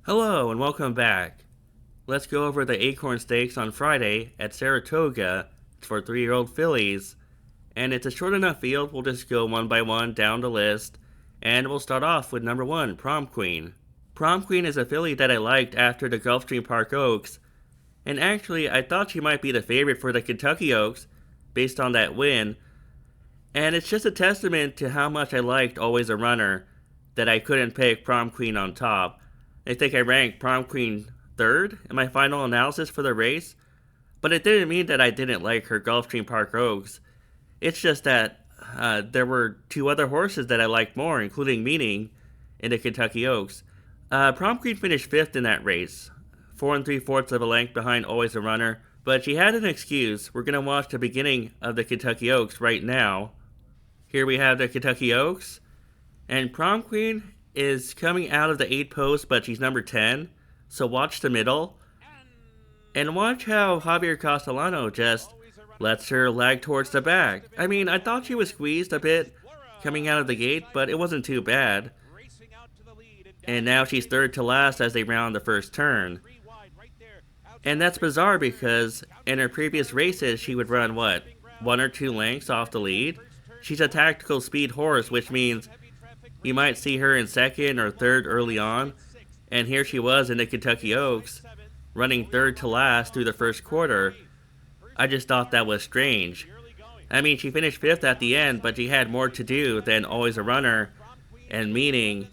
Hello and welcome back. Let's go over the Acorn Stakes on Friday at Saratoga. It's for 3-year-old fillies, and it's a short enough field. We'll just go one by one down the list, and we'll start off with number 1, Prom Queen. Prom Queen is a filly that I liked after the Gulfstream Park Oaks, and actually I thought she might be the favorite for the Kentucky Oaks based on that win, and it's just a testament to how much I liked Always a Runner that I couldn't pick Prom Queen on top. I think I ranked Prom Queen third in my final analysis for the race, but it didn't mean that I didn't like her Gulfstream Park Oaks. It's just that there were 2 other horses that I liked more, including Meaning in the Kentucky Oaks. Prom Queen finished 5th in that race, 4 3/4 of a length behind Always a Runner, but she had an excuse. We're going to watch the beginning of the Kentucky Oaks right now. Here we have the Kentucky Oaks, and Prom Queen is coming out of the 8 post, but she's number 10, so watch the middle. And watch how Javier Castellano just lets her lag towards the back. I mean, I thought she was squeezed a bit coming out of the gate, but it wasn't too bad. And now she's third to last as they round the first turn. And that's bizarre because in her previous races, she would run, 1 or 2 lengths off the lead? She's a tactical speed horse, which means you might see her in second or third early on, and here she was in the Kentucky Oaks, running third to last through the first quarter. I just thought that was strange. I mean, she finished 5th at the end, but she had more to do than Always a Runner and Meaning,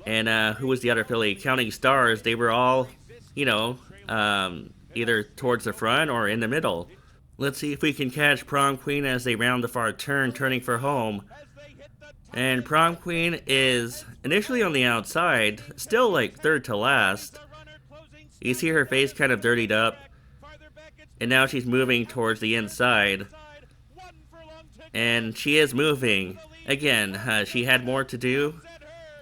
and who was the other filly? Counting Stars. They were all, either towards the front or in the middle. Let's see if we can catch Prom Queen as they round the far turn, turning for home. And Prom Queen is initially on the outside, still like third to last. You see her face kind of dirtied up, and now she's moving towards the inside. And she is moving. Again, she had more to do.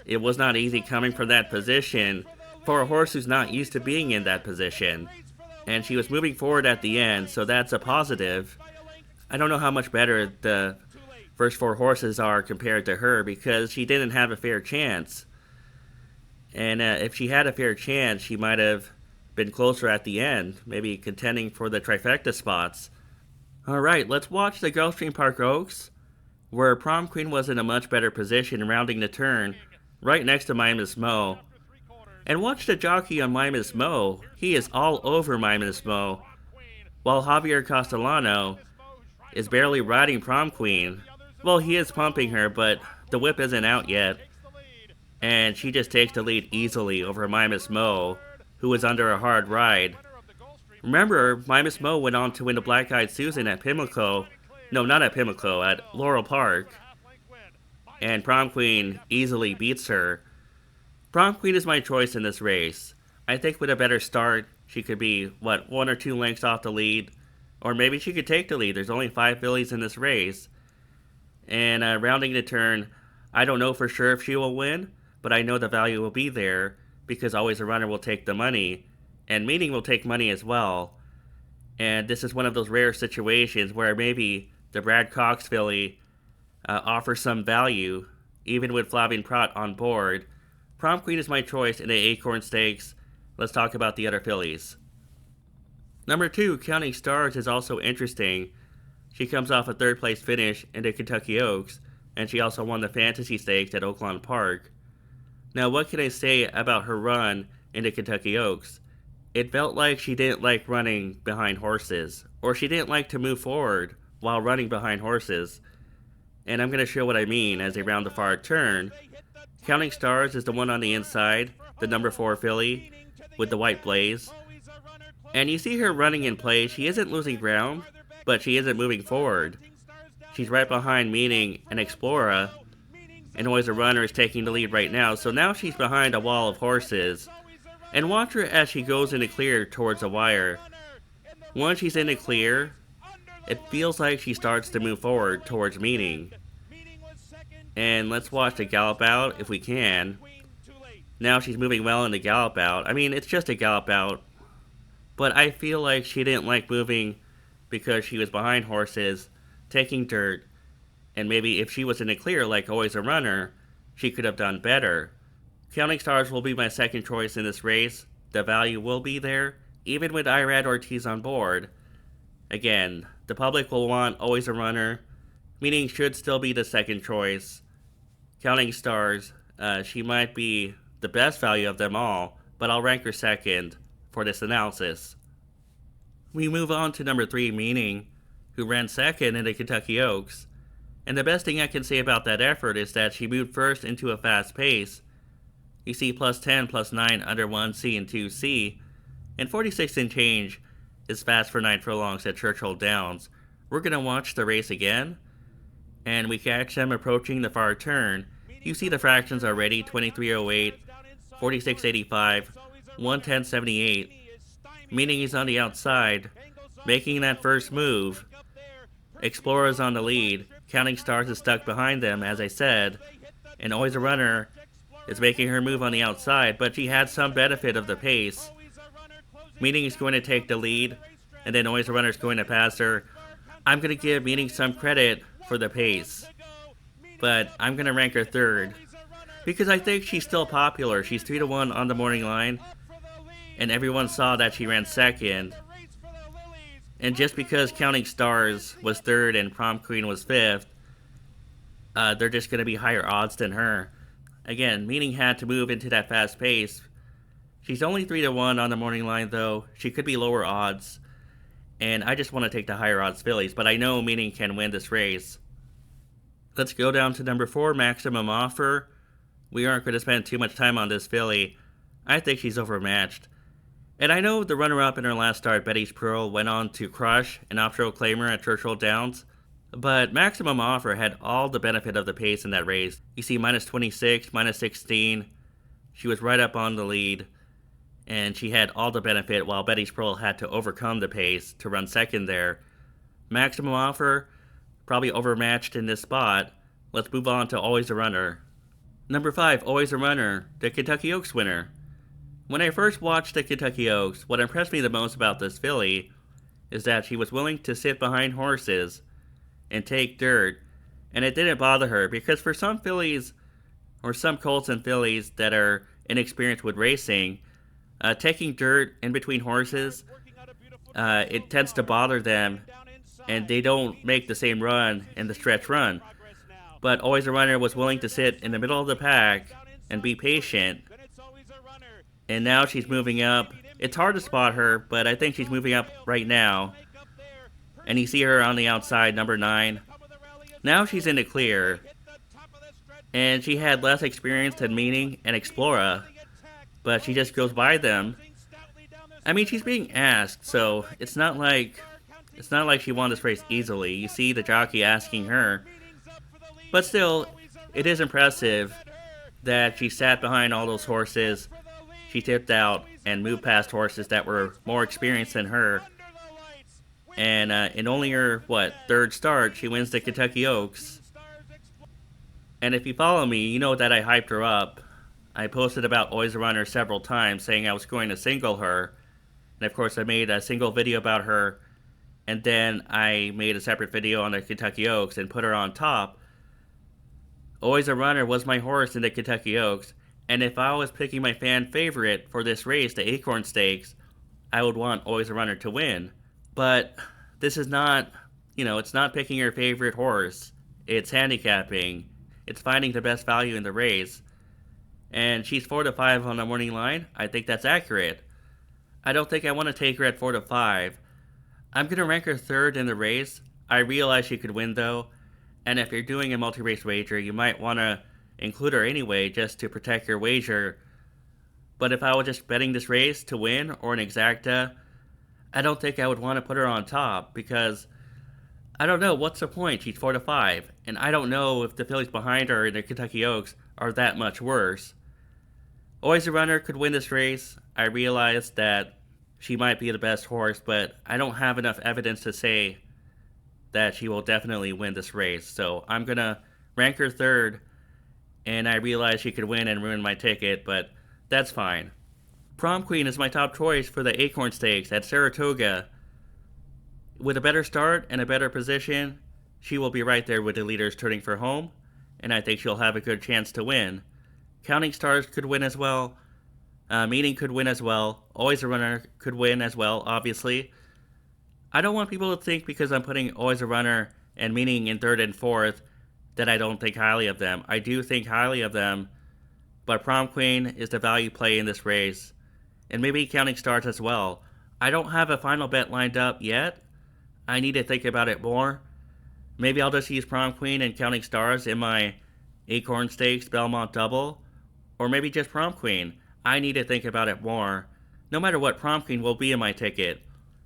It was not easy coming from that position for a horse who's not used to being in that position. And she was moving forward at the end, so that's a positive. I don't know how much better the first 4 horses are compared to her because she didn't have a fair chance. And if she had a fair chance, she might have been closer at the end, maybe contending for the trifecta spots. Alright, let's watch the Gulfstream Park Oaks, where Prom Queen was in a much better position rounding the turn, right next to My Miss Mo. And watch the jockey on My Miss Mo. He is all over My Miss Mo, while Javier Castellano is barely riding Prom Queen. Well, he is pumping her, but the whip isn't out yet. And she just takes the lead easily over My Miss Mo, who is under a hard ride. Remember, My Miss Mo went on to win the Black Eyed Susan at Pimlico. No, not at Pimlico, at Laurel Park. And Prom Queen easily beats her. Prom Queen is my choice in this race. I think with a better start, she could be, 1 or 2 lengths off the lead. Or maybe she could take the lead. There's only 5 fillies in this race. And rounding the turn, I don't know for sure if she will win, but I know the value will be there because Always a Runner will take the money, and Meaning will take money as well. And this is one of those rare situations where maybe the Brad Cox filly offers some value, even with Flavien Prat on board. Prom Queen is my choice in the Acorn Stakes. Let's talk about the other fillies. Number 2, Counting Stars, is also interesting. She comes off a 3rd place finish in the Kentucky Oaks, and she also won the Fantasy Stakes at Oaklawn Park. Now, what can I say about her run in the Kentucky Oaks? It felt like she didn't like running behind horses, or she didn't like to move forward while running behind horses. And I'm going to show what I mean as they round the far turn. Counting Stars is the one on the inside, the number 4 filly, with the white blaze. And you see her running in place. She isn't losing ground, but she isn't moving forward. She's right behind Meaning and Explora, and Always a Runner is taking the lead right now, so now she's behind a wall of horses. And watch her as she goes into clear towards the wire. Once she's in the clear, it feels like she starts to move forward towards Meaning. And let's watch the gallop out if we can. Now she's moving well in the gallop out. I mean, it's just a gallop out, but I feel like she didn't like moving because she was behind horses, taking dirt, and maybe if she was in the clear like Always a Runner, she could have done better. Counting Stars will be my second choice in this race. The value will be there, even with Irad Ortiz on board. Again, the public will want Always a Runner, meaning should still be the second choice. Counting Stars, she might be the best value of them all, but I'll rank her second for this analysis. We move on to number 3, Meaning, who ran second in the Kentucky Oaks. And the best thing I can say about that effort is that she moved first into a fast pace. You see +10, +9 under 1C and 2C, and 46 and change is fast for 9 furlongs at Churchill Downs. We're going to watch the race again, and we catch them approaching the far turn. You see the fractions already, 23.08, 46.85, 110.78. Meaning he's on the outside, making that first move. Explorer's on the lead, Counting Stars is stuck behind them, as I said, and Always a Runner is making her move on the outside, but she had some benefit of the pace. Meaning he's going to take the lead, and then Always a Runner is going to pass her. I'm going to give Meaning some credit for the pace, but I'm going to rank her third, because I think she's still popular. She's 3-1 on the morning line, and everyone saw that she ran second. And just because Counting Stars was third and Prom Queen was fifth, they're just going to be higher odds than her. Again, Meaning had to move into that fast pace. She's only 3-1 on the morning line, though. She could be lower odds. And I just want to take the higher odds fillies, but I know Meaning can win this race. Let's go down to number 4, Maximum Offer. We aren't going to spend too much time on this filly. I think she's overmatched. And I know the runner-up in her last start, Betty's Pearl, went on to crush an off-trail claimer at Churchill Downs, but Maximum Offer had all the benefit of the pace in that race. You see -26, -16, she was right up on the lead, and she had all the benefit while Betty's Pearl had to overcome the pace to run second there. Maximum Offer, probably overmatched in this spot. Let's move on to Always a Runner. Number 5, Always a Runner, the Kentucky Oaks winner. When I first watched the Kentucky Oaks, what impressed me the most about this filly is that she was willing to sit behind horses and take dirt, and it didn't bother her, because for some fillies, or some colts and fillies that are inexperienced with racing, taking dirt in between horses, it tends to bother them, and they don't make the same run in the stretch run. But Always a Runner was willing to sit in the middle of the pack and be patient. And now she's moving up. It's hard to spot her, but I think she's moving up right now. And you see her on the outside, number 9. Now she's in the clear. And she had less experience than Meaning and Explora, but she just goes by them. I mean, she's being asked, so it's not like she won this race easily. You see the jockey asking her. But still, it is impressive that she sat behind all those horses. She tipped out and moved past horses that were more experienced than her. And in only her, third start, she wins the Kentucky Oaks. And if you follow me, you know that I hyped her up. I posted about Always a Runner several times, saying I was going to single her. And of course, I made a single video about her. And then I made a separate video on the Kentucky Oaks and put her on top. Always a Runner was my horse in the Kentucky Oaks. And if I was picking my fan favorite for this race, the Acorn Stakes, I would want Always a Runner to win. But this is not, it's not picking your favorite horse. It's handicapping. It's finding the best value in the race. And she's 4-5 on the morning line. I think that's accurate. I don't think I want to take her at 4-5. I'm going to rank her third in the race. I realize she could win, though. And if you're doing a multi-race wager, you might want to include her anyway, just to protect your wager. But if I was just betting this race to win, or an exacta, I don't think I would want to put her on top, because I don't know, what's the point? She's 4-5, and I don't know if the fillies behind her in the Kentucky Oaks are that much worse. Always a Runner could win this race. I realize that she might be the best horse, but I don't have enough evidence to say that she will definitely win this race. So I'm going to rank her third, and I realize she could win and ruin my ticket, but that's fine. Prom Queen is my top choice for the Acorn Stakes at Saratoga. With a better start and a better position, she will be right there with the leaders turning for home, and I think she'll have a good chance to win. Counting Stars could win as well. Meaning could win as well. Always a Runner could win as well, obviously. I don't want people to think because I'm putting Always a Runner and Meaning in third and fourth that I don't think highly of them. I do think highly of them, but Prom Queen is the value play in this race. And maybe Counting Stars as well. I don't have a final bet lined up yet. I need to think about it more. Maybe I'll just use Prom Queen and Counting Stars in my Acorn Stakes Belmont Double. Or maybe just Prom Queen. I need to think about it more. No matter what, Prom Queen will be in my ticket.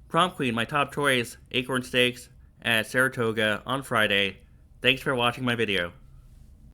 Prom Queen, my top choice, Acorn Stakes at Saratoga on Friday. Thanks for watching my video.